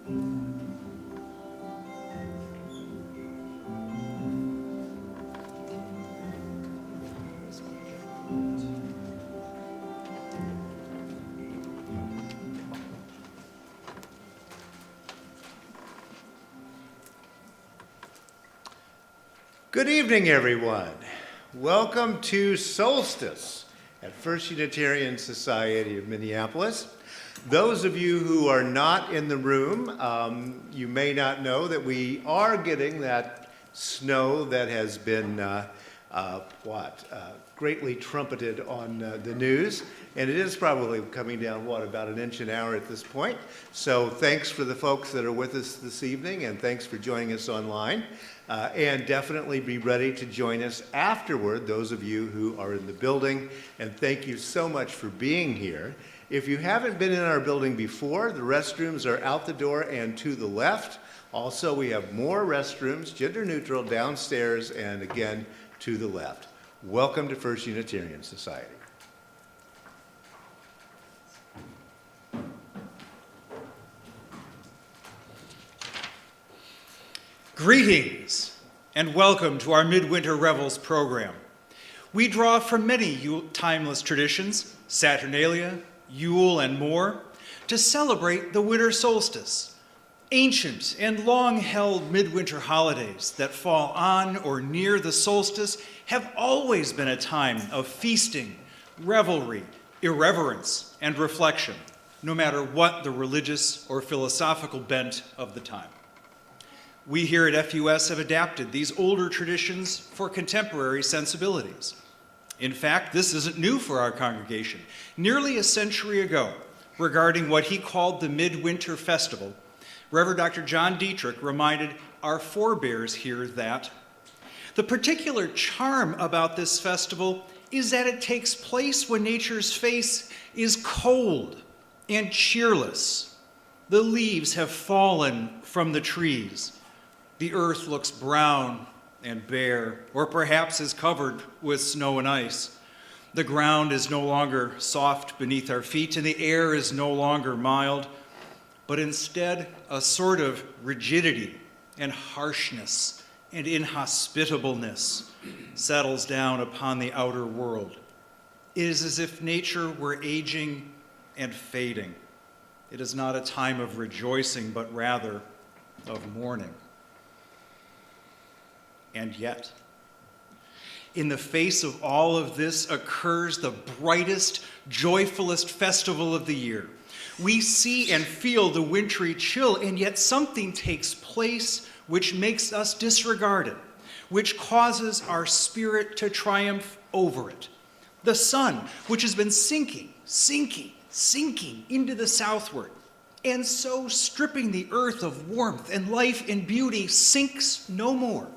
Good evening, everyone. Welcome to Solstice at First Unitarian Society of Minneapolis. Those of you who are not in the room, you may not know that we are getting that snow that has been, greatly trumpeted on the news. And it is probably coming down, about an inch an hour at this point. So thanks for the folks that are with us this evening, and thanks for joining us online. And definitely be ready to join us afterward, those of you who are in the building. And thank you so much for being here. If you haven't been in our building before, the restrooms are out the door and to the left. Also, we have more restrooms, gender neutral, downstairs, and again, to the left. Welcome to First Unitarian Society. Greetings and welcome to our Midwinter Revels program. We draw from many timeless traditions, Saturnalia, Yule, and more, to celebrate the winter solstice, ancient and long-held midwinter holidays that fall on or near the solstice have always been a time of feasting, revelry, irreverence, and reflection, no matter what the religious or philosophical bent of the time. We here at FUS have adapted these older traditions for contemporary sensibilities. In fact, this isn't new for our congregation. Nearly a century ago, regarding what he called the Midwinter Festival, Reverend Dr. John Dietrich reminded our forebears here that the particular charm about this festival is that it takes place when nature's face is cold and cheerless. The leaves have fallen from the trees. The earth looks brown and bare, or perhaps is covered with snow and ice. The ground is no longer soft beneath our feet, and the air is no longer mild, but instead a sort of rigidity and harshness and inhospitableness settles down upon the outer world. It is as if nature were aging and fading. It is not a time of rejoicing, but rather of mourning. And yet, in the face of all of this occurs the brightest, joyfulest festival of the year. We see and feel the wintry chill, and yet something takes place which makes us disregard it, which causes our spirit to triumph over it. The sun, which has been sinking into the southward, and so stripping the earth of warmth and life and beauty, sinks no more.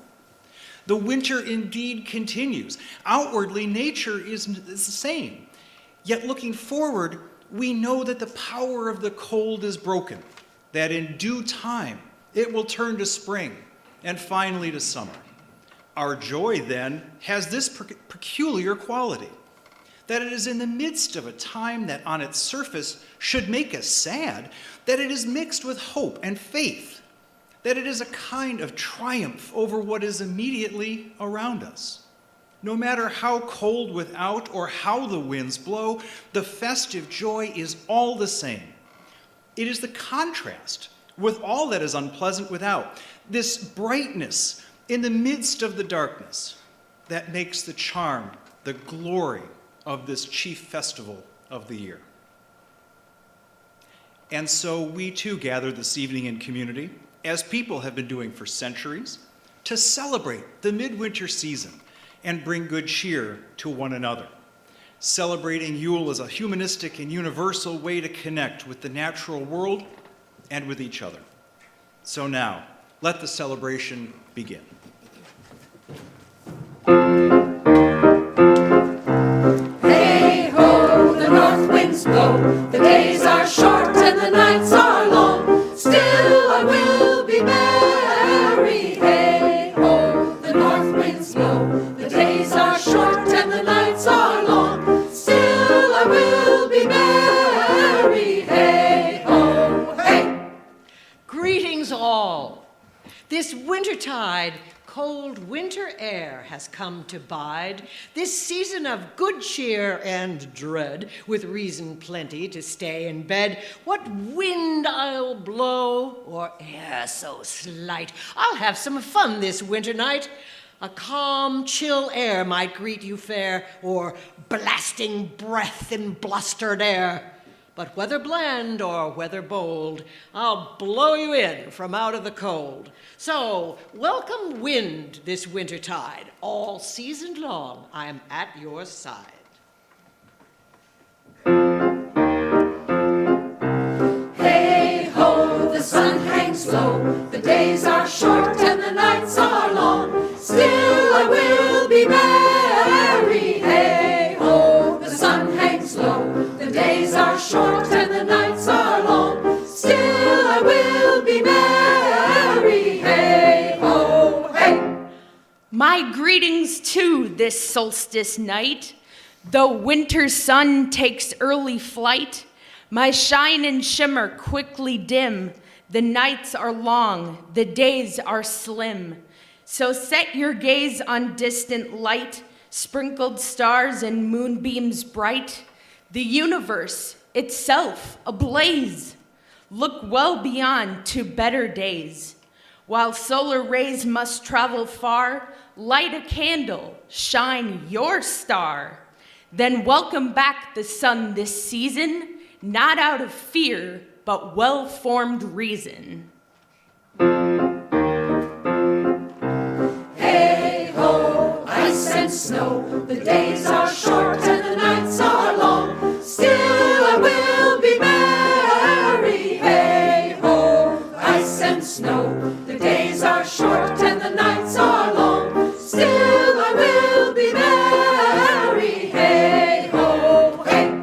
The winter indeed continues. Outwardly, nature is the same. Yet looking forward, we know that the power of the cold is broken, that in due time it will turn to spring and finally to summer. Our joy then has this peculiar quality, that it is in the midst of a time that on its surface should make us sad, that it is mixed with hope and faith, that it is a kind of triumph over what is immediately around us. No matter how cold without or how the winds blow, the festive joy is all the same. It is the contrast with all that is unpleasant without, this brightness in the midst of the darkness, that makes the charm, the glory of this chief festival of the year. And so we too gather this evening in community, as people have been doing for centuries, to celebrate the midwinter season and bring good cheer to one another. Celebrating Yule is a humanistic and universal way to connect with the natural world and with each other. So now, let the celebration begin. Hey ho, the north winds blow, the days are short and the nights are long, still I will be merry. Hey ho, the north winds blow, the days are short and the nights are long, still I will be merry. Hey ho, hey. This wintertide, cold winter air has come to bide, this season of good cheer and dread, with reason plenty to stay in bed. What wind I'll blow, or air so slight, I'll have some fun this winter night. A calm, chill air might greet you fair, or blasting breath in blustered air. But whether bland or whether bold, I'll blow you in from out of the cold. So, welcome wind this wintertide. All season long, I am at your side. Hey ho, the sun hangs low, the days are short and the nights are long. Still I will be merry. Hey ho, the sun hangs low, the days are short and the nights are long. Still I will be merry. Hey ho, hey. My greetings too this solstice night. Though winter sun takes early flight, my shine and shimmer quickly dim. The nights are long, the days are slim. So set your gaze on distant light, sprinkled stars and moonbeams bright. The universe itself ablaze. Look well beyond to better days. While solar rays must travel far, light a candle, shine your star. Then welcome back the sun this season, not out of fear, but well-formed reason. Hey ho, ice and snow, the days are short and the nights are long. Still I will be merry. Hey ho, ice and snow, the days are short and the nights are long. Still I will be merry. Hey ho, hey.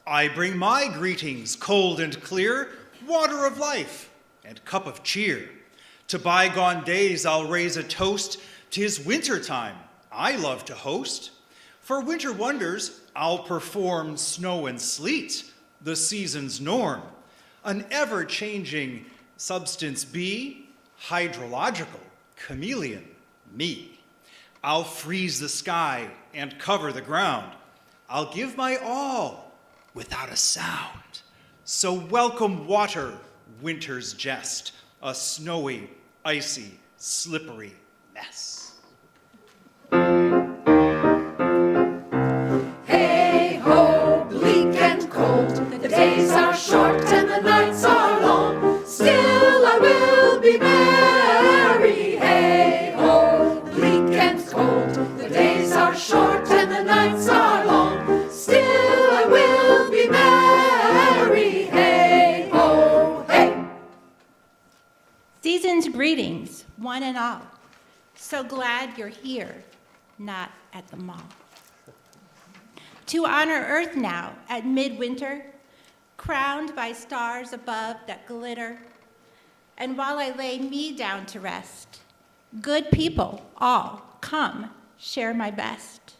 I bring my greetings, cold and clear, water of life and cup of cheer. To bygone days I'll raise a toast, 'tis winter time, I love to host. For winter wonders I'll perform snow and sleet, the season's norm. An ever-changing substance be, hydrological, chameleon, me. I'll freeze the sky and cover the ground. I'll give my all without a sound. So welcome water, winter's jest, a snowy, icy, slippery mess. Hey ho, bleak and cold, the days are short and the nights are long. Still I will be merry. Hey ho, bleak and cold, the days are short and the nights are long. Still I will be merry. Hey ho, hey. Season's greetings, one and all. So glad you're here, not at the mall. To honor Earth now at midwinter, crowned by stars above that glitter. And while I lay me down to rest, good people all come share my best.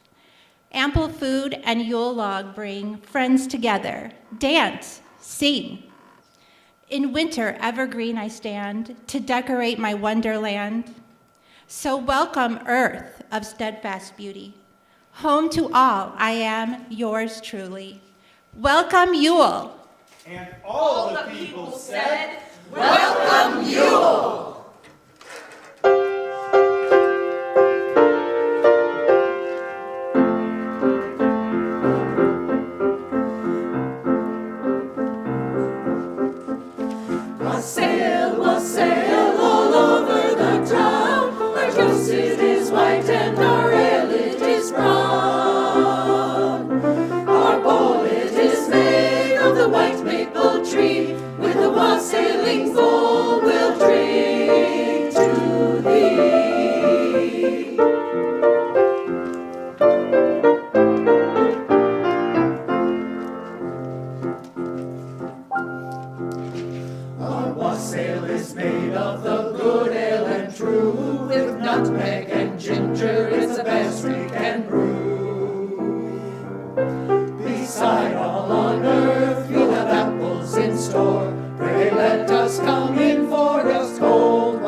Ample food and Yule log bring friends together, dance, sing. In winter evergreen I stand to decorate my wonderland. So welcome earth of steadfast beauty. Home to all, I am yours truly. Welcome Yule. And all the people said, Welcome Yule. Wassail all over the town. Our dress it is white and our ale it is brown. Our bowl it is made of the white maple tree. With the wassailing full we'll drink to thee. Our wassail is made of the good ale and true. With nutmeg and ginger, it's the best we can brew. Beside all on earth, you'll have apples in store. Pray let us come in for us cold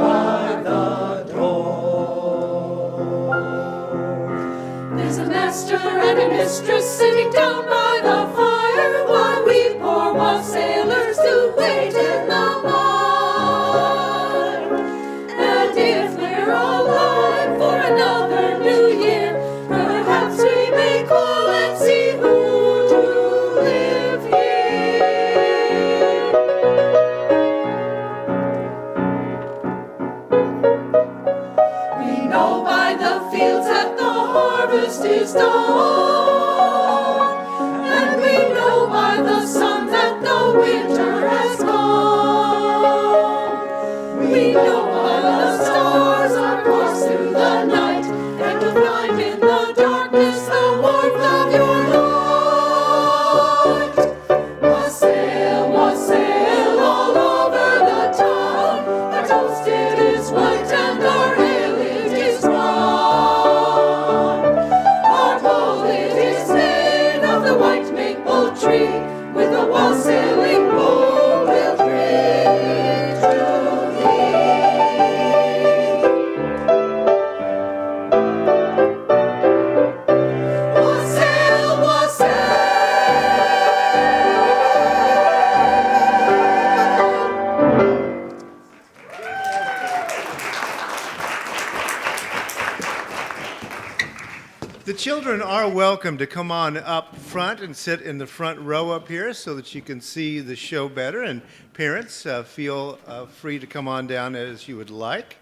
children are welcome to come on up front and sit in the front row up here so that you can see the show better. And parents, feel free to come on down as you would like.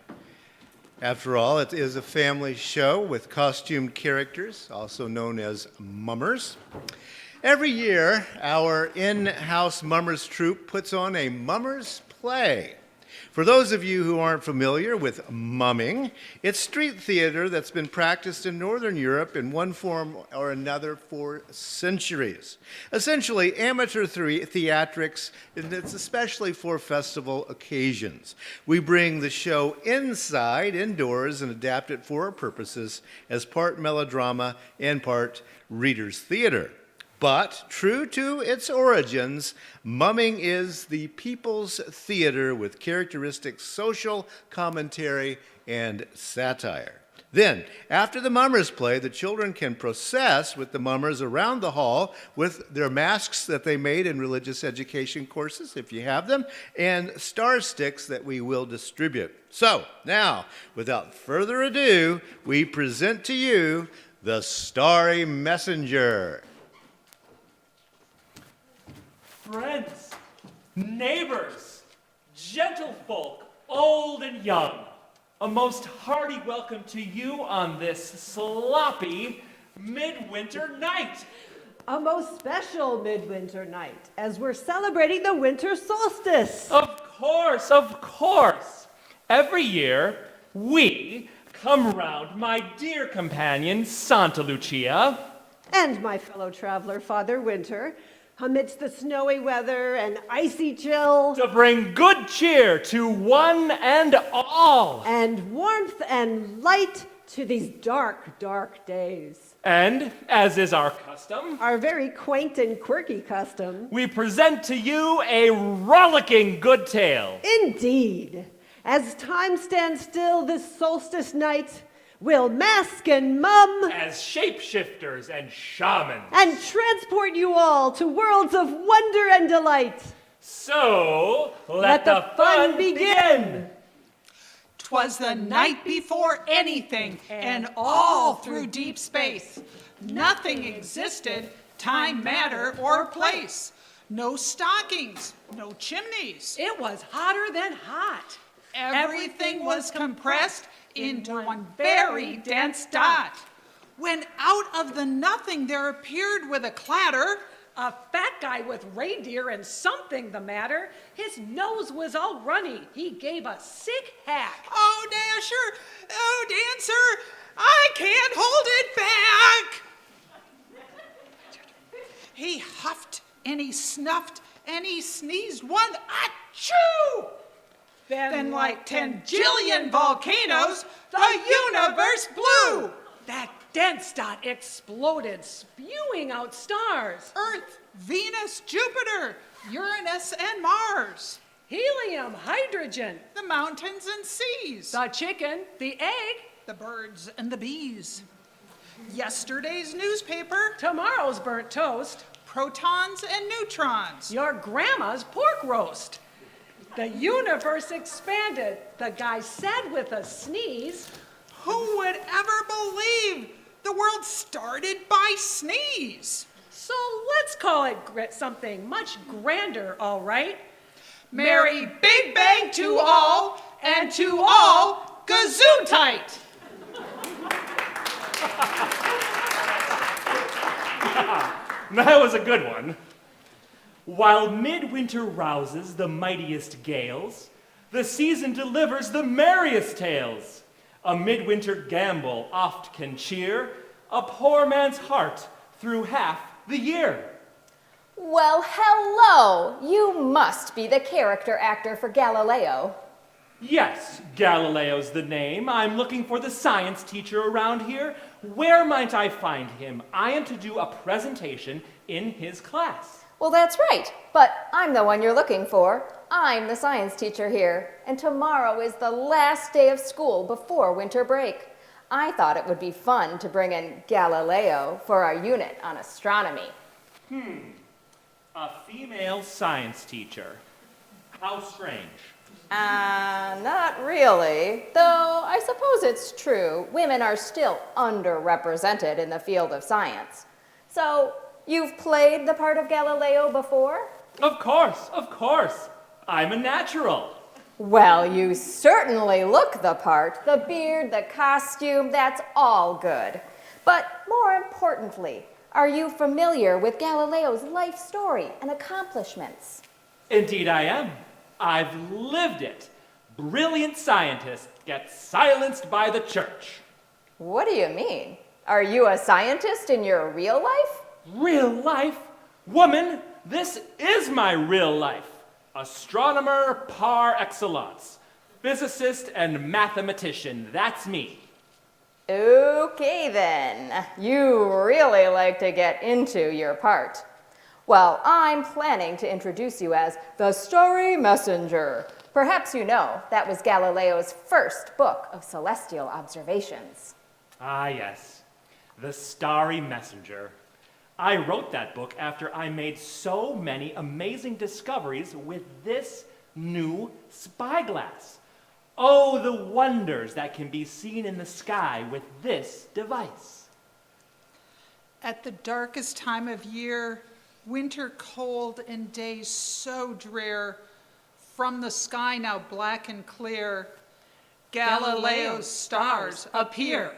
After all, it is a family show with costumed characters, also known as mummers. Every year, our in-house mummers troupe puts on a mummers play. For those of you who aren't familiar with mumming, it's street theater that's been practiced in Northern Europe in one form or another for centuries. Essentially, amateur theatrics, and it's especially for festival occasions. We bring the show indoors, and adapt it for our purposes as part melodrama and part reader's theater. But, true to its origins, mumming is the people's theater with characteristic social commentary and satire. Then, after the mummers play, the children can process with the mummers around the hall with their masks that they made in religious education courses, if you have them, and star sticks that we will distribute. So, now, without further ado, we present to you the Starry Messenger. Friends, neighbors, gentlefolk, old and young, a most hearty welcome to you on this sloppy midwinter night. A most special midwinter night, as we're celebrating the winter solstice. Of course. Every year, we come round my dear companion, Santa Lucia. And my fellow traveler, Father Winter, amidst the snowy weather and icy chill. To bring good cheer to one and all. And warmth and light to these dark, dark days. And, as is our custom, Our very quaint and quirky custom. we present to you a rollicking good tale. Indeed. As time stands still this solstice night, we'll mask and mum As shapeshifters and shamans. and transport you all to worlds of wonder and delight. So, let the fun begin. 'Twas the night before anything, and all through deep space. Nothing existed, time, matter, or place. No stockings, no chimneys. It was hotter than hot. Everything was compressed into one very dense dot. When out of the nothing there appeared with a clatter A fat guy with reindeer and something the matter. His nose was all runny. He gave a sick hack. Oh, Dasher, oh, Dancer, I can't hold it back. He huffed and he snuffed and he sneezed one achoo. Then like 10 jillion volcanoes, the universe blew. That dense dot exploded, spewing out stars. Earth, Venus, Jupiter, Uranus, and Mars. Helium, hydrogen, The mountains and seas. the chicken, the egg, The birds and the bees. Yesterday's newspaper. tomorrow's burnt toast, Protons and neutrons. your grandma's pork roast. The universe expanded, the guy said with a sneeze. Who would ever believe the world started by sneeze? So let's call it something much grander, all right? Merry Big Bang to all, and to all, gazootite! That was a good one. While midwinter rouses the mightiest gales, the season delivers the merriest tales. A midwinter gambol oft can cheer a poor man's heart through half the year. Well, hello! You must be the character actor for Galileo. Yes, Galileo's the name. I'm looking for the science teacher around here. Where might I find him? I am to do a presentation in his class. Well, that's right, but I'm the one you're looking for. I'm the science teacher here, and tomorrow is the last day of school before winter break. I thought it would be fun to bring in Galileo for our unit on astronomy. A female science teacher. How strange. Not really, though I suppose it's true. Women are still underrepresented in the field of science. So, you've played the part of Galileo before? Of course. I'm a natural. Well, you certainly look the part. The beard, the costume, that's all good. But more importantly, are you familiar with Galileo's life story and accomplishments? Indeed I am. I've lived it. Brilliant scientists get silenced by the church. What do you mean? Are you a scientist in your real life? Real life? Woman, this is my real life. Astronomer par excellence. Physicist and mathematician, that's me. Okay then, you really like to get into your part. Well, I'm planning to introduce you as the Starry Messenger. Perhaps you know that was Galileo's first book of celestial observations. Ah yes, the Starry Messenger. I wrote that book after I made so many amazing discoveries with this new spyglass. Oh, the wonders that can be seen in the sky with this device. At the darkest time of year, winter cold and days so drear, from the sky now black and clear, Galileo's stars appear.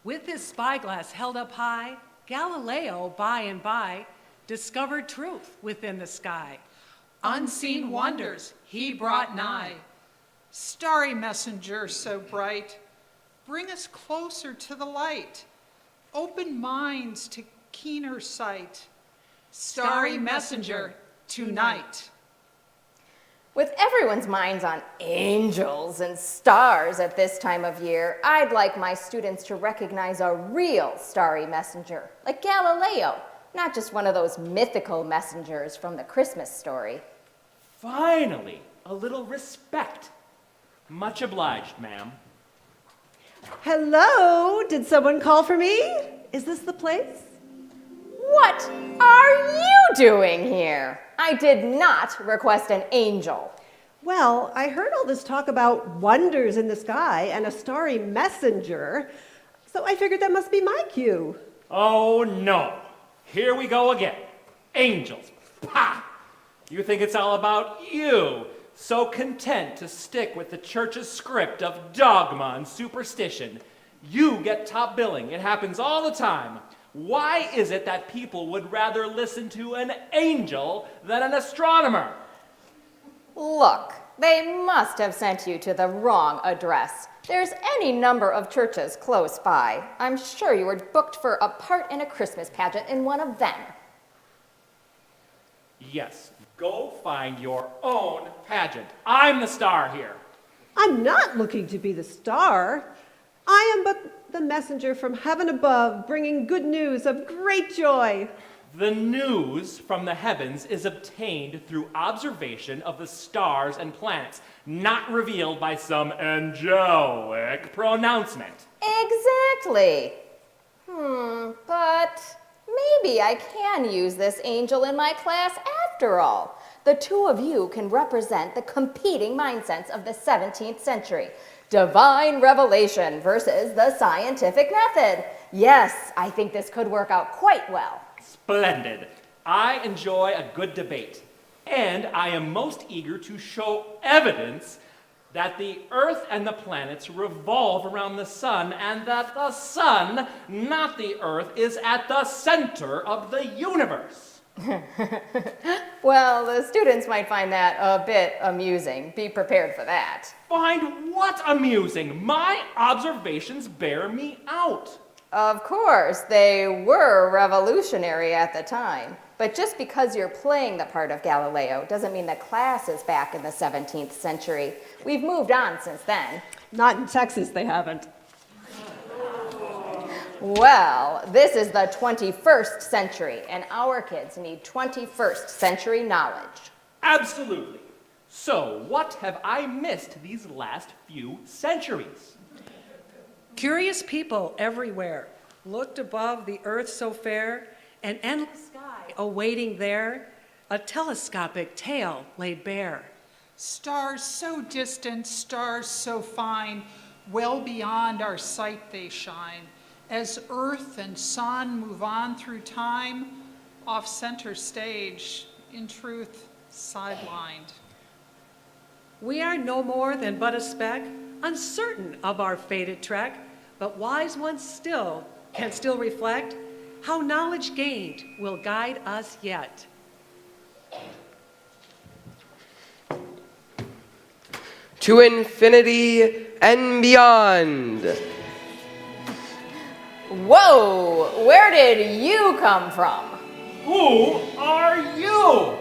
With his spyglass held up high, Galileo, by and by, discovered truth within the sky. Unseen wonders he brought nigh. Starry messenger so bright, bring us closer to the light. Open minds to keener sight. Starry messenger, tonight. With everyone's minds on angels and stars at this time of year, I'd like my students to recognize a real starry messenger, like Galileo, not just one of those mythical messengers from the Christmas story. Finally, a little respect. Much obliged, ma'am. Hello, did someone call for me? Is this the place? What are you doing here? I did not request an angel. Well, I heard all this talk about wonders in the sky and a starry messenger, so I figured that must be my cue. Oh no, here we go again. Angels, pah! You think it's all about you, so content to stick with the church's script of dogma and superstition. You get top billing, it happens all the time. Why is it that people would rather listen to an angel than an astronomer? Look, they must have sent you to the wrong address. There's any number of churches close by. I'm sure you were booked for a part in a Christmas pageant in one of them. Yes, go find your own pageant. I'm the star here. I'm not looking to be the star. I am but the messenger from heaven above, bringing good news of great joy. The news from the heavens is obtained through observation of the stars and planets, not revealed by some angelic pronouncement. Exactly. But maybe I can use this angel in my class after all. The two of you can represent the competing mindsets of the 17th century. Divine revelation versus the scientific method. Yes, I think this could work out quite well. Splendid. I enjoy a good debate, and I am most eager to show evidence that the Earth and the planets revolve around the sun, and that the sun, not the Earth, is at the center of the universe. Well, the students might find that a bit amusing. Be prepared for that. Find what amusing? My observations bear me out. Of course, they were revolutionary at the time. But just because you're playing the part of Galileo doesn't mean the class is back in the 17th century. We've moved on since then. Not in Texas, they haven't. Well, this is the 21st century, and our kids need 21st century knowledge. Absolutely. So, what have I missed these last few centuries? Curious people everywhere looked above the earth so fair, an endless sky awaiting there, a telescopic tale laid bare. Stars so distant, stars so fine, well beyond our sight they shine. As earth and sun move on through time, off center stage, in truth, sidelined. We are no more than but a speck, uncertain of our fated trek, but wise ones still can still reflect how knowledge gained will guide us yet. To infinity and beyond. Whoa, where did you come from? Who are you?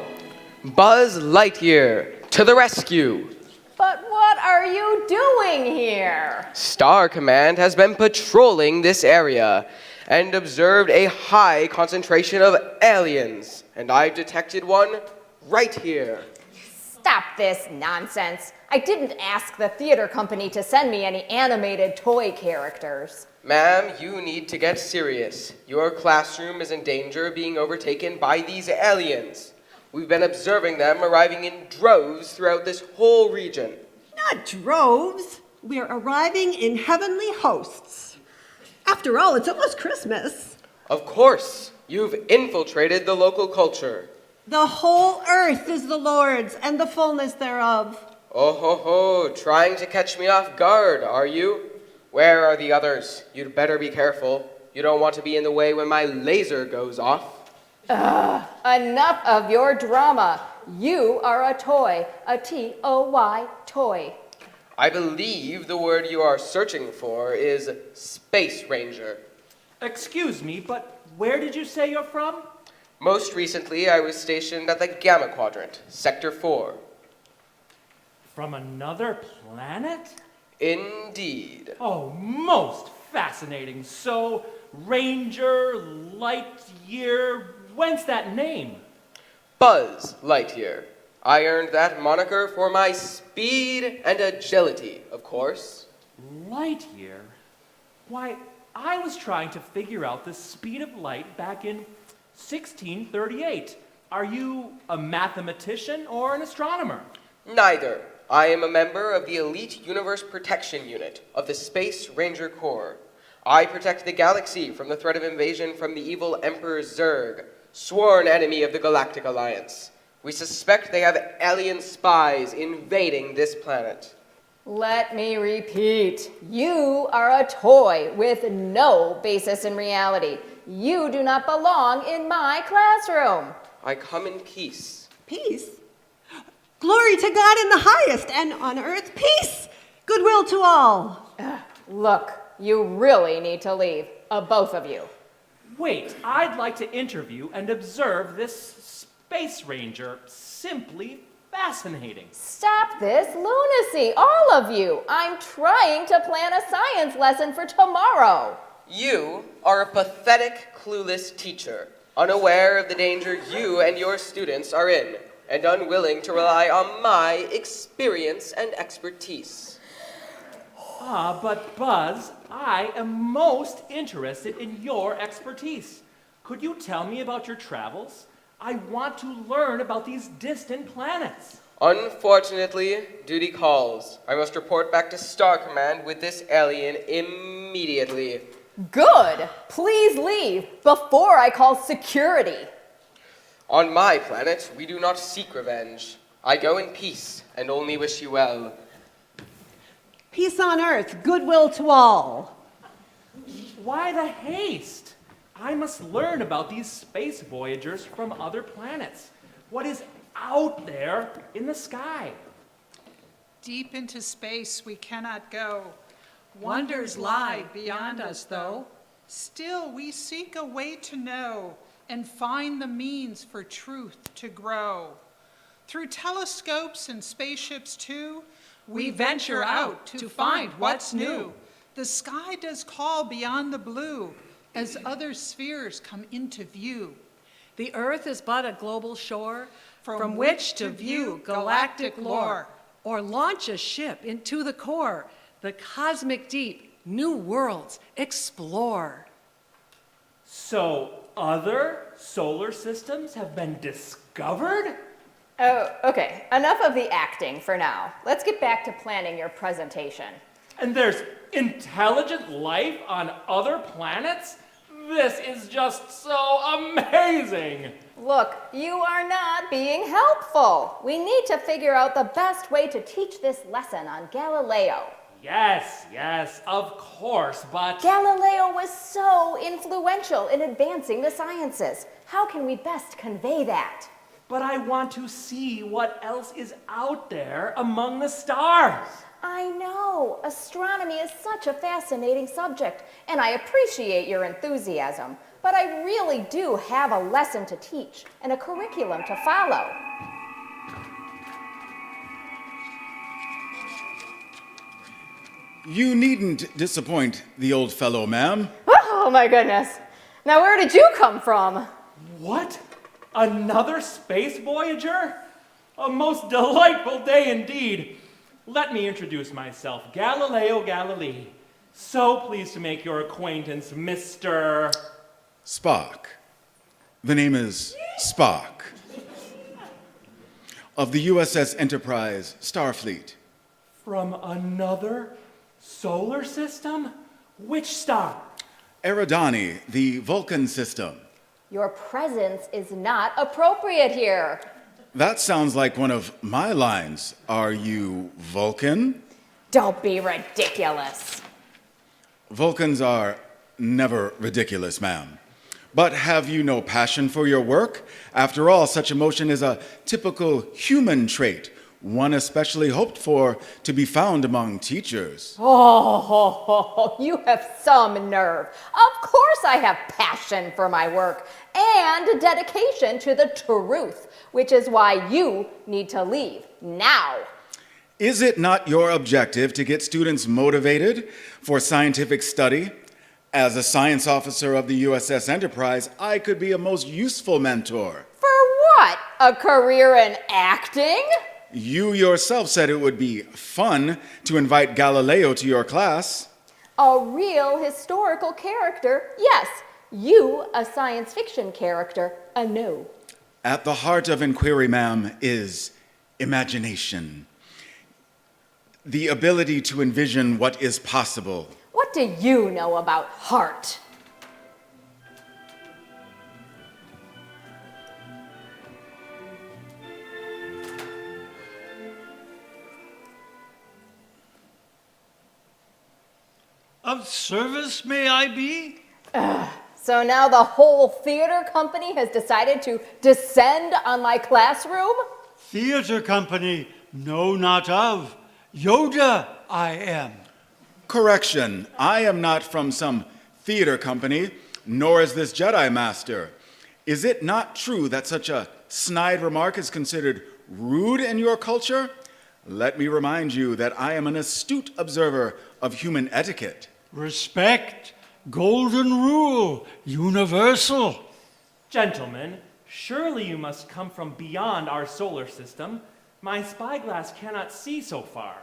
Buzz Lightyear, to the rescue. But what are you doing here? Star Command has been patrolling this area and observed a high concentration of aliens, and I've detected one right here. Stop this nonsense. I didn't ask the theater company to send me any animated toy characters. Ma'am, you need to get serious. Your classroom is in danger of being overtaken by these aliens. We've been observing them arriving in droves throughout this whole region. Not droves. We're arriving in heavenly hosts. After all, it's almost Christmas. Of course, you've infiltrated the local culture. The whole earth is the Lord's and the fullness thereof. Oh ho ho, trying to catch me off guard, are you? Where are the others? You'd better be careful. You don't want to be in the way when my laser goes off. Enough of your drama. You are a toy, a T-O-Y, toy. I believe the word you are searching for is Space Ranger. Excuse me, but where did you say you're from? Most recently, I was stationed at the Gamma Quadrant, Sector 4. From another planet? Indeed. Oh, most fascinating. So, Ranger, Lightyear, whence that name? Buzz Lightyear. I earned that moniker for my speed and agility, of course. Lightyear? Why, I was trying to figure out the speed of light back in 1638. Are you a mathematician or an astronomer? Neither. I am a member of the Elite Universe Protection Unit of the Space Ranger Corps. I protect the galaxy from the threat of invasion from the evil Emperor Zurg, sworn enemy of the Galactic Alliance. We suspect they have alien spies invading this planet. Let me repeat. You are a toy with no basis in reality. You do not belong in my classroom. I come in peace. Peace? Glory to God in the highest, and on earth peace, goodwill to all. Look, you really need to leave, both of you. Wait, I'd like to interview and observe this Space Ranger. Simply fascinating. Stop this lunacy, all of you. I'm trying to plan a science lesson for tomorrow. You are a pathetic, clueless teacher, unaware of the danger you and your students are in, and unwilling to rely on my experience and expertise. But Buzz, I am most interested in your expertise. Could you tell me about your travels? I want to learn about these distant planets. Unfortunately, duty calls. I must report back to Star Command with this alien immediately. Good. Please leave before I call security. On my planet, we do not seek revenge. I go in peace and only wish you well. Peace on earth, goodwill to all. Why the haste? I must learn about these space voyagers from other planets. What is out there in the sky? Deep into space we cannot go. Wonders lie beyond us, though. Still we seek a way to know and find the means for truth to grow. Through telescopes and spaceships too, we venture out to find what's new. The sky does call beyond the blue as other spheres come into view. The earth is but a global shore from which to view galactic lore, or launch a ship into the core, the cosmic deep, new worlds explore. So other solar systems have been discovered? Oh, okay. Enough of the acting for now. Let's get back to planning your presentation. And there's intelligent life on other planets? This is just so amazing! Look, you are not being helpful. We need to figure out the best way to teach this lesson on Galileo. Yes, of course, but... Galileo was so influential in advancing the sciences. How can we best convey that? But I want to see what else is out there among the stars. I know. Astronomy is such a fascinating subject, and I appreciate your enthusiasm. But I really do have a lesson to teach and a curriculum to follow. You needn't disappoint the old fellow, ma'am. Oh my goodness. Now where did you come from? What? Another space voyager? A most delightful day indeed. Let me introduce myself, Galileo Galilei. So pleased to make your acquaintance, Mr. Spock. The name is Spock. Of the USS Enterprise Starfleet. From another solar system? Which star? Eridani, the Vulcan system. Your presence is not appropriate here. That sounds like one of my lines. Are you Vulcan? Don't be ridiculous. Vulcans are never ridiculous, ma'am. But have you no passion for your work? After all, such emotion is a typical human trait, one especially hoped for to be found among teachers. Oh, you have some nerve. Of course I have passion for my work and dedication to the truth, which is why you need to leave now. Is it not your objective to get students motivated for scientific study? As a science officer of the USS Enterprise, I could be a most useful mentor. For what? A career in acting? You yourself said it would be fun to invite Galileo to your class. A real historical character, yes. You, a science fiction character, a no. At the heart of inquiry, ma'am, is imagination. The ability to envision what is possible. What do you know about heart? Of service may I be? So now the whole theater company has decided to descend on my classroom? Theater company, no, not of. Yoda I am. Correction, I am not from some theater company, nor is this Jedi Master. Is it not true that such a snide remark is considered rude in your culture? Let me remind you that I am an astute observer of human etiquette. Respect, golden rule, universal. Gentlemen, surely you must come from beyond our solar system. My spyglass cannot see so far.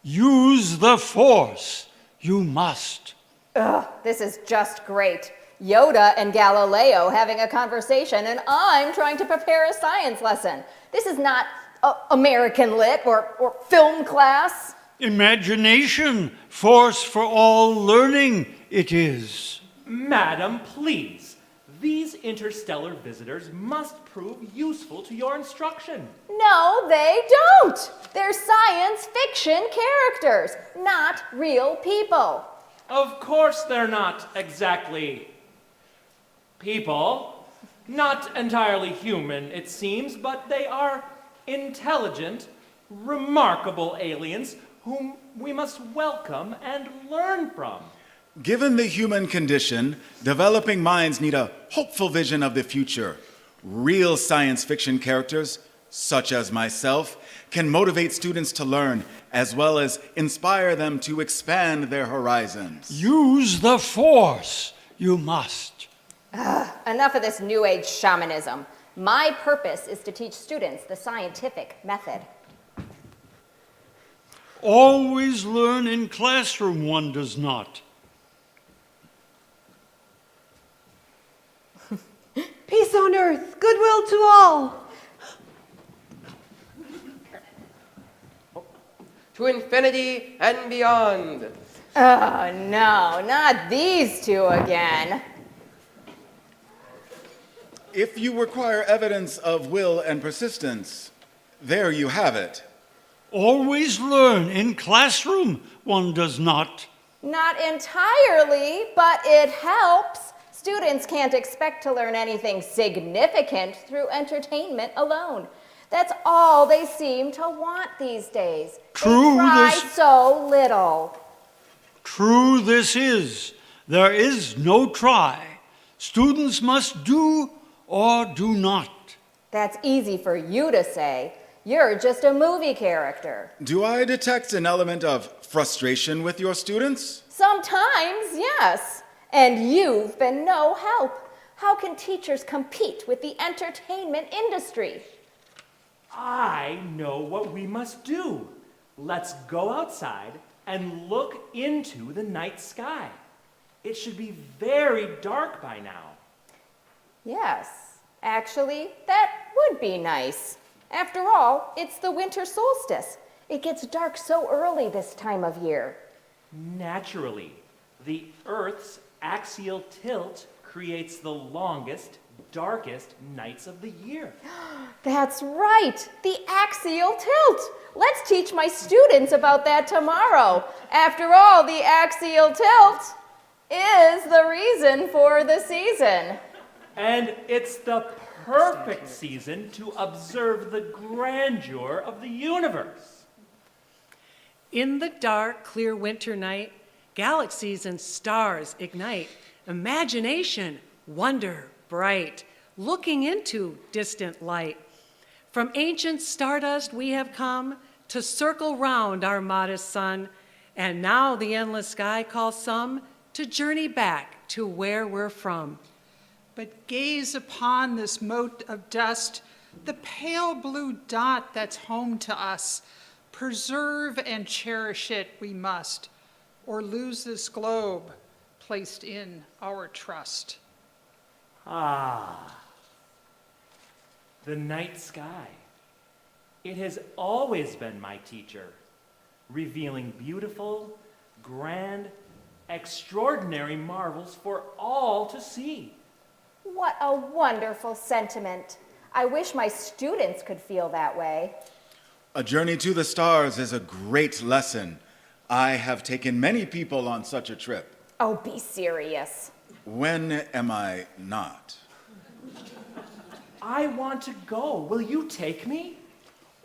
Use the Force. You must. Ugh, this is just great. Yoda and Galileo having a conversation, and I'm trying to prepare a science lesson. This is not American Lit or film class. Imagination, force for all learning it is. Madam, please. These interstellar visitors must prove useful to your instruction. No, they don't. They're science fiction characters, not real people. Of course they're not exactly people. Not entirely human, it seems, but they are intelligent, remarkable aliens whom we must welcome and learn from. Given the human condition, developing minds need a hopeful vision of the future. Real science fiction characters, such as myself, can motivate students to learn, as well as inspire them to expand their horizons. Use the Force. You must. Enough of this New Age shamanism. My purpose is to teach students the scientific method. Always learn in classroom, one does not. Peace on earth, Goodwill to all. To infinity and beyond. Oh, no, not these two again. If you require evidence of will and persistence, there you have it. Always learn in classroom, one does not. Not entirely, but it helps. Students can't expect to learn anything significant through entertainment alone. That's all they seem to want these days. True, They try this- so little. True this is. There is no try. Students must do or do not. That's easy for you to say. You're just a movie character. Do I detect an element of frustration with your students? Sometimes, yes. And you've been no help. How can teachers compete with the entertainment industry? I know what we must do. Let's go outside and look into the night sky. It should be very dark by now. Yes, actually, that would be nice. After all, it's the winter solstice. It gets dark so early this time of year. Naturally, the Earth's axial tilt creates the longest, darkest nights of the year. That's right, the axial tilt. Let's teach my students about that tomorrow. After all, the axial tilt is the reason for the season. And it's the perfect season to observe the grandeur of the universe. In the dark, clear winter night, galaxies and stars ignite. Imagination, wonder bright, looking into distant light. From ancient stardust we have come to circle round our modest sun, and now the endless sky calls some to journey back to where we're from. But gaze upon this mote of dust, the pale blue dot that's home to us. Preserve and cherish it we must, or lose this globe placed in our trust. Ah, the night sky. It has always been my teacher, revealing beautiful, grand, extraordinary marvels for all to see. What a wonderful sentiment. I wish my students could feel that way. A journey to the stars is a great lesson. I have taken many people on such a trip. Oh, be serious. When am I not? I want to go. Will you take me?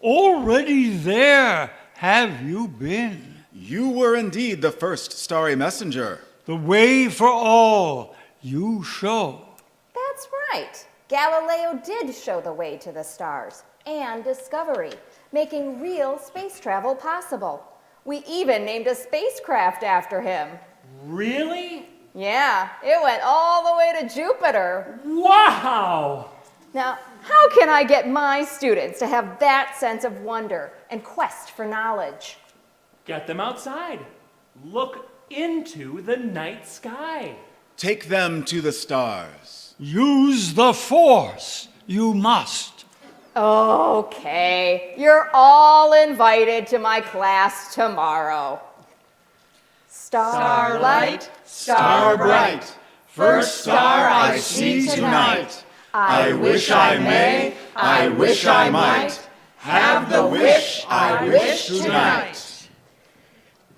Already there have you been. You were indeed the first starry messenger. The way for all you show. That's right. Galileo did show the way to the stars and discovery, making real space travel possible. We even named a spacecraft after him. Really? Yeah, it went all the way to Jupiter. Wow! Now, how can I get my students to have that sense of wonder and quest for knowledge? Get them outside. Look into the night sky. Take them to the stars. Use the force, you must. Okay, you're all invited to my class tomorrow. Starlight, Star bright, first star I see tonight. I wish I may, I wish I might, have the wish I wish tonight.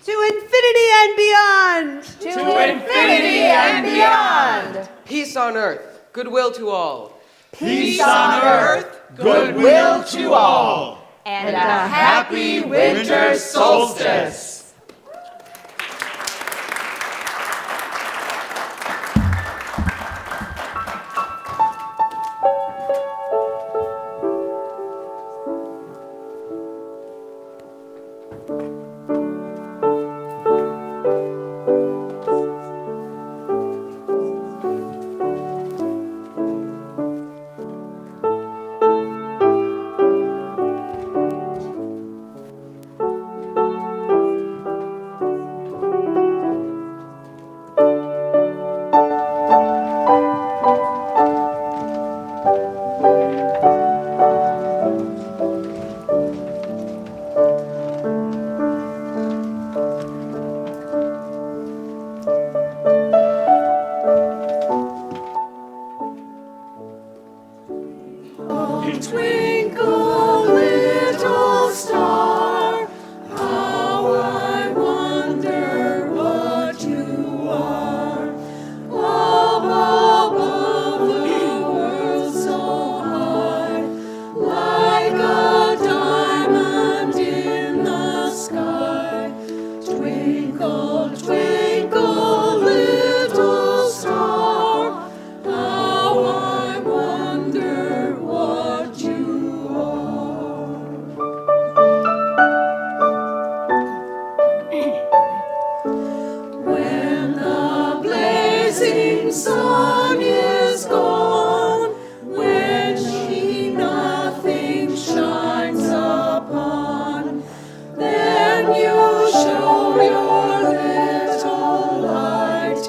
To infinity and beyond. To infinity and beyond. Peace on earth, goodwill to all. Peace on earth, Goodwill to all. and a happy winter solstice. Twinkle, little star, how I wonder what you are. Up above the world so high, like a diamond in the sky. Twinkle, twinkle, little star, how I wonder what you are. When the blazing sun is gone, when she nothing shines upon, then you show your little light.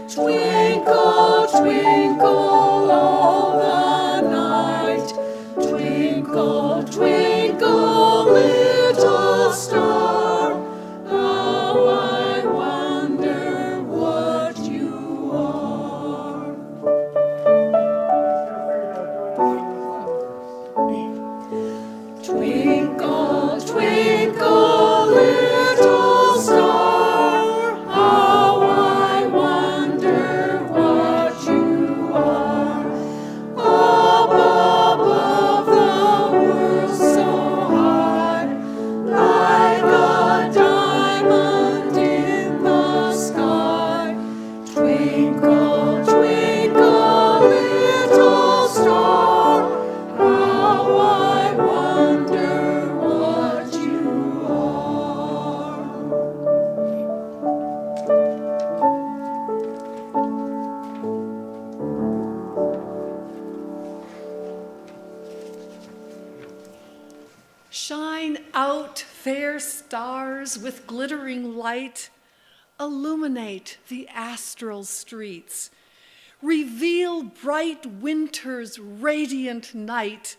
Twinkle, twinkle all the night. Twinkle, twinkle, little star, how I wonder what you are. Twinkle, twinkle, little star, how I wonder what you are. Up above the world so high, like a diamond in the sky. Twinkle, twinkle, little star, how I wonder what you are. Shine out, fair stars, with glittering light. Illuminate the astral streets. Reveal bright winter's radiant night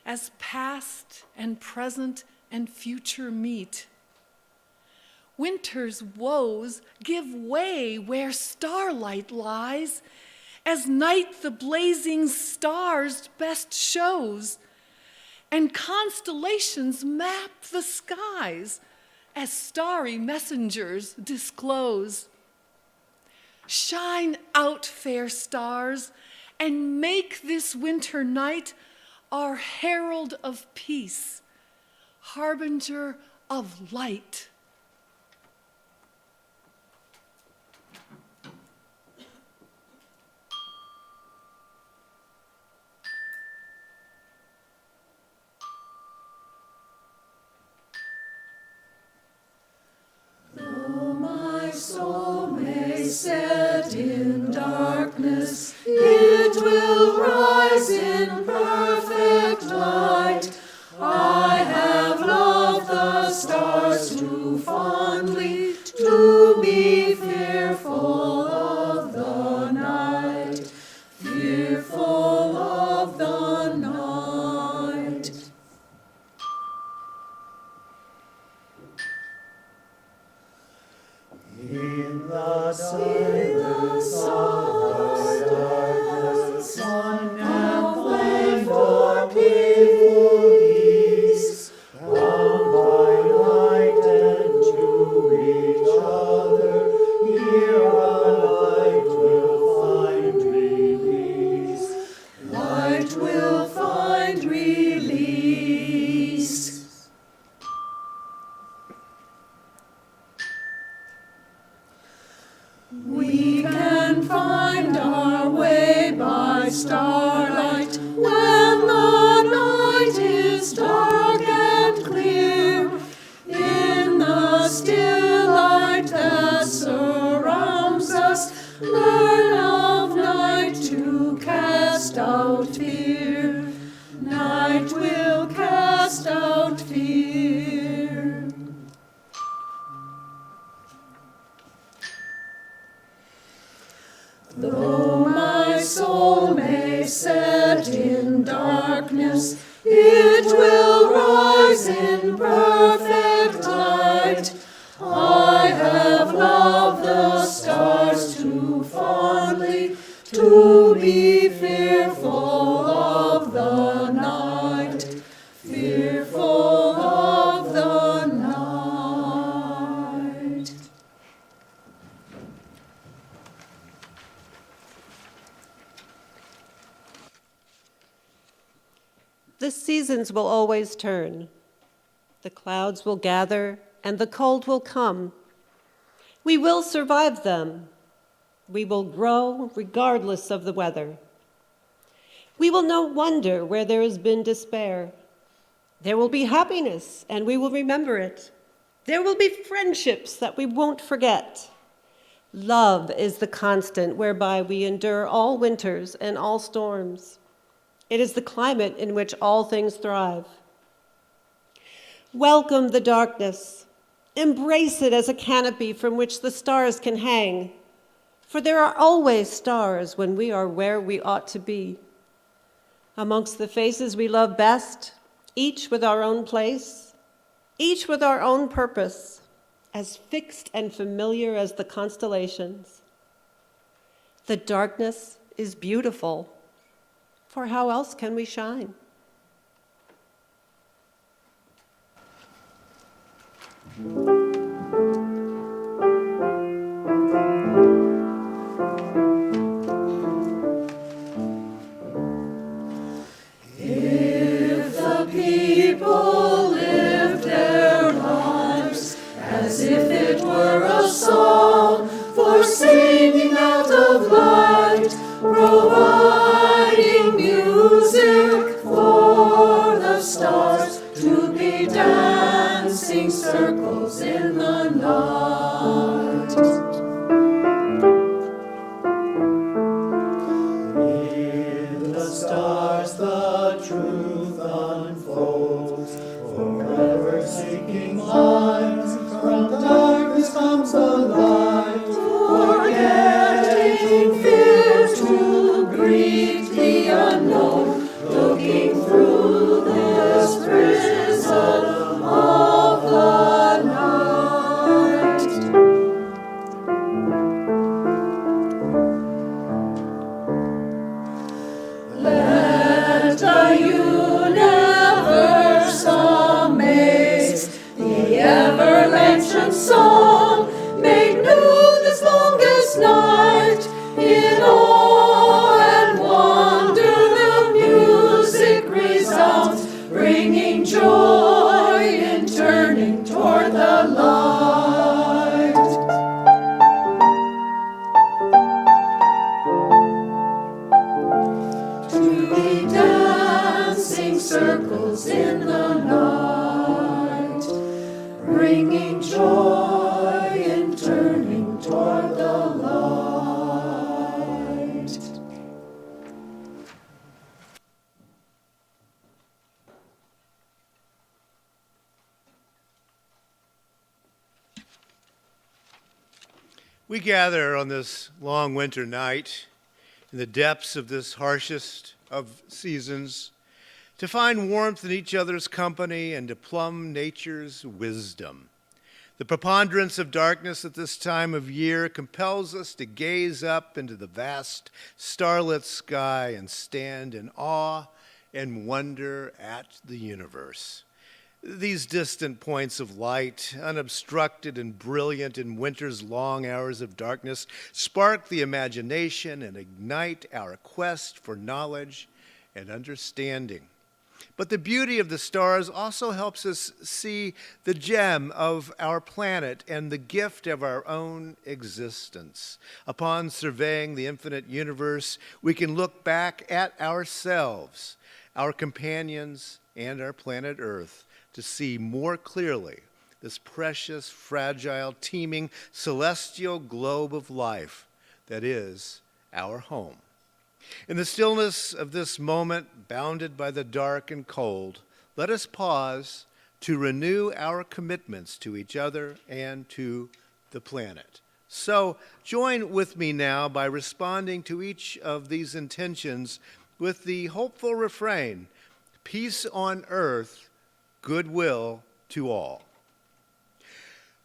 as past and present and future meet. Winter's woes give way where starlight lies, as night the blazing stars best shows, and constellations map the skies as starry messengers disclose. Shine out, fair stars, and make this winter night our herald of peace, harbinger of light. Though my soul may set in darkness, it will rise in perfect light. I have loved the stars too fondly to be fearful of the night, fearful of the night. In the silence of darkness, one and flame for peace, bound by light and to each other, here a light will find release. Light will find release. We can find our way by starlight when the night is dark and clear. In the still light that surrounds us, learn of night to cast out fear. Night will cast out fear. Though my soul may set in darkness, it will rise in perfect light. I have loved the stars too fondly to be fearful of the night. The seasons will always turn. The clouds will gather and the cold will come. We will survive them. We will grow regardless of the weather. We will not wonder where there has been despair. There will be happiness, and we will remember it. There will be friendships that we won't forget. Love is the constant whereby we endure all winters and all storms. It is the climate in which all things thrive. Welcome the darkness. Embrace it as a canopy from which the stars can hang. For there are always stars when we are where we ought to be. Amongst the faces we love best, each with our own place, each with our own purpose, as fixed and familiar as the constellations. The darkness is beautiful, for how else can we shine? If the people lived their lives as if it were a song for singing out of light, providing music for the stars to be dancing circles in the night. In the stars the truth unfolds, forever seeking light. From darkness comes the light, forgetting fear to greet the unknown, looking through this prism of the night. Let the universe amaze, the ever-mentioned song made new this longest night. In awe and wonder the music resounds, bringing joy in turning toward the light. To be dancing circles in the night, bringing joy in turning toward the light. We gather on this long winter night in the depths of this harshest of seasons to find warmth in each other's company and to plumb nature's wisdom. The preponderance of darkness at this time of year compels us to gaze up into the vast starlit sky and stand in awe and wonder at the universe. These distant points of light, unobstructed and brilliant in winter's long hours of darkness, spark the imagination and ignite our quest for knowledge and understanding. But the beauty of the stars also helps us see the gem of our planet and the gift of our own existence. Upon surveying the infinite universe, we can look back at ourselves, our companions, and our planet Earth to see more clearly this precious, fragile, teeming, celestial globe of life that is our home. In the stillness of this moment, bounded by the dark and cold, let us pause to renew our commitments to each other and to the planet. So join with me now by responding to each of these intentions with the hopeful refrain, peace on earth, goodwill to all.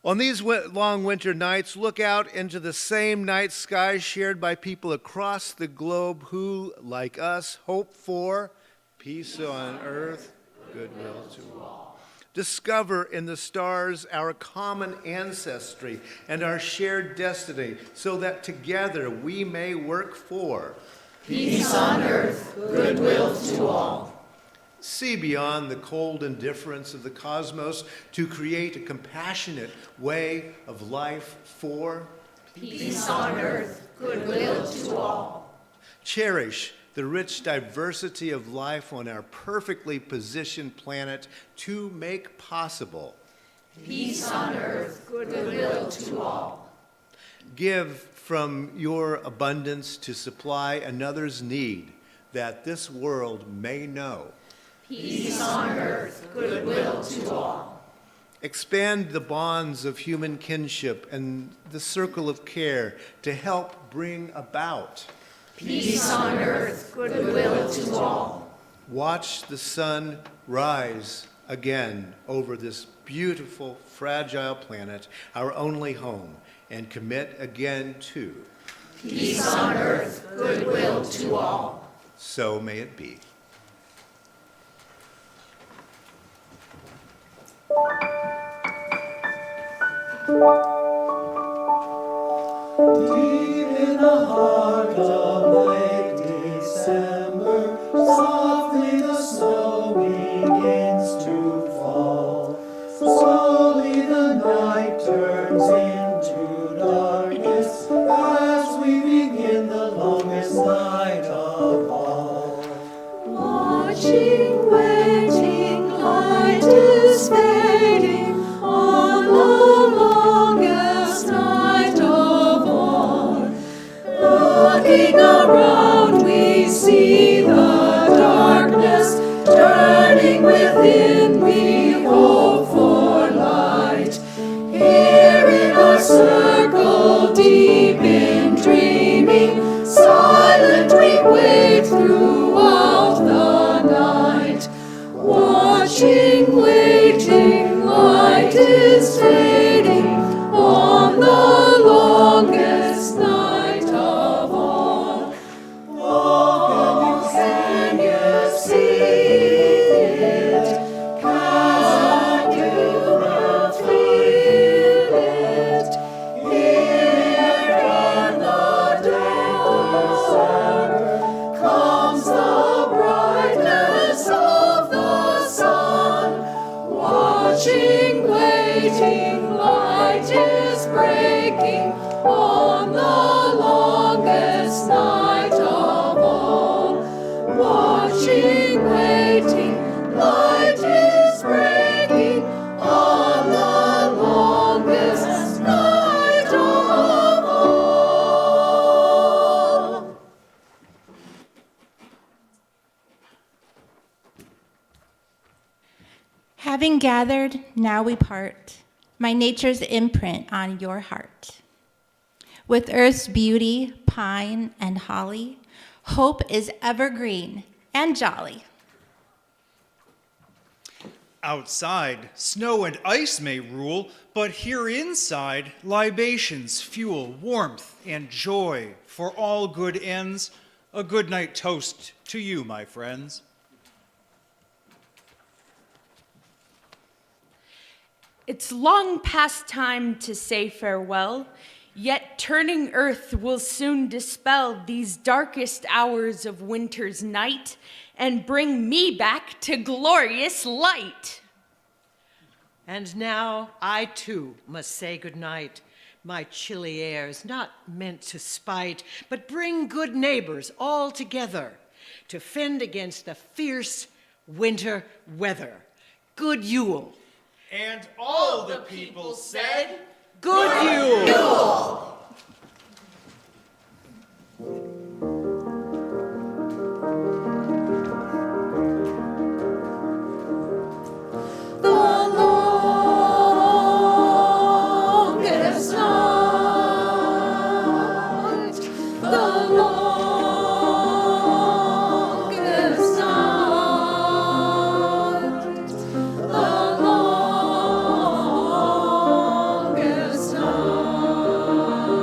On these long winter nights, look out into the same night sky shared by people across the globe who, like us, hope for peace on earth, goodwill to all. Discover in the stars our common ancestry and our shared destiny so that together we may work for peace on earth, goodwill to all. See beyond the cold indifference of the cosmos to create a compassionate way of life for Peace on earth, goodwill to all. Cherish the rich diversity of life on our perfectly positioned planet to make possible Peace on earth, goodwill to all. Give from your abundance to supply another's need, that this world may know. Peace on earth, goodwill to all. Expand the bonds of human kinship and the circle of care to help bring about Peace on earth, goodwill to all. Watch the sun rise again over this beautiful, fragile planet, our only home, and commit again to Peace on earth, goodwill to all. So may it be. Deep in the heart of late December, softly the snow begins to fall. Slowly the night turns into darkness as we begin the longest night of all. Watching, waiting, light is fading on the longest night of all. Looking around, we see the darkness turning within. We hope for light. Here in our circle, deep in dreaming, silent we wait throughout the night. Watching, waiting, light is fading on the longest night of all. Oh, can you see it? Can you feel it? Here in the dark comes the brightness of the sun. Watching, waiting, light is breaking on the longest night of all. Watching, waiting, light is breaking on the longest night of all. Having gathered, now we part, my nature's imprint on your heart. With earth's beauty, pine and holly, hope is evergreen and jolly. Outside, snow and ice may rule, but here inside, libations fuel warmth and joy for all good ends. A good night toast to you, my friends. It's long past time to say farewell, yet turning earth will soon dispel these darkest hours of winter's night and bring me back to glorious light. And now I too must say goodnight. My chilly air's not meant to spite, but bring good neighbors all together to fend against the fierce winter weather. Good Yule. And all the people said, Good Yule. The longest night, the longest night, the longest night.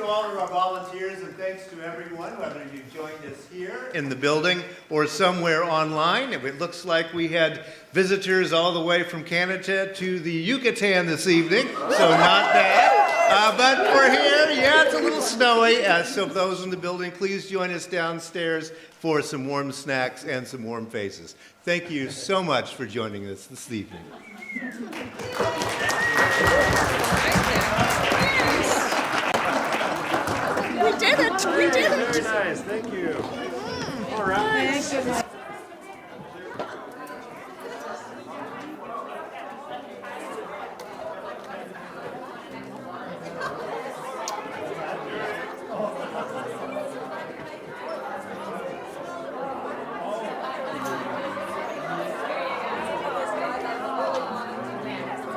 to all of our volunteers, and thanks to everyone, whether you joined us here in the building or somewhere online. It looks like we had visitors all the way from Canada to the Yucatan this evening, so not bad. But we're here, yeah, it's a little snowy, so those in the building, please join us downstairs for some warm snacks and some warm faces. Thank you so much for joining us this evening. We did it! We did it! Very nice, thank you. All right. Thank you.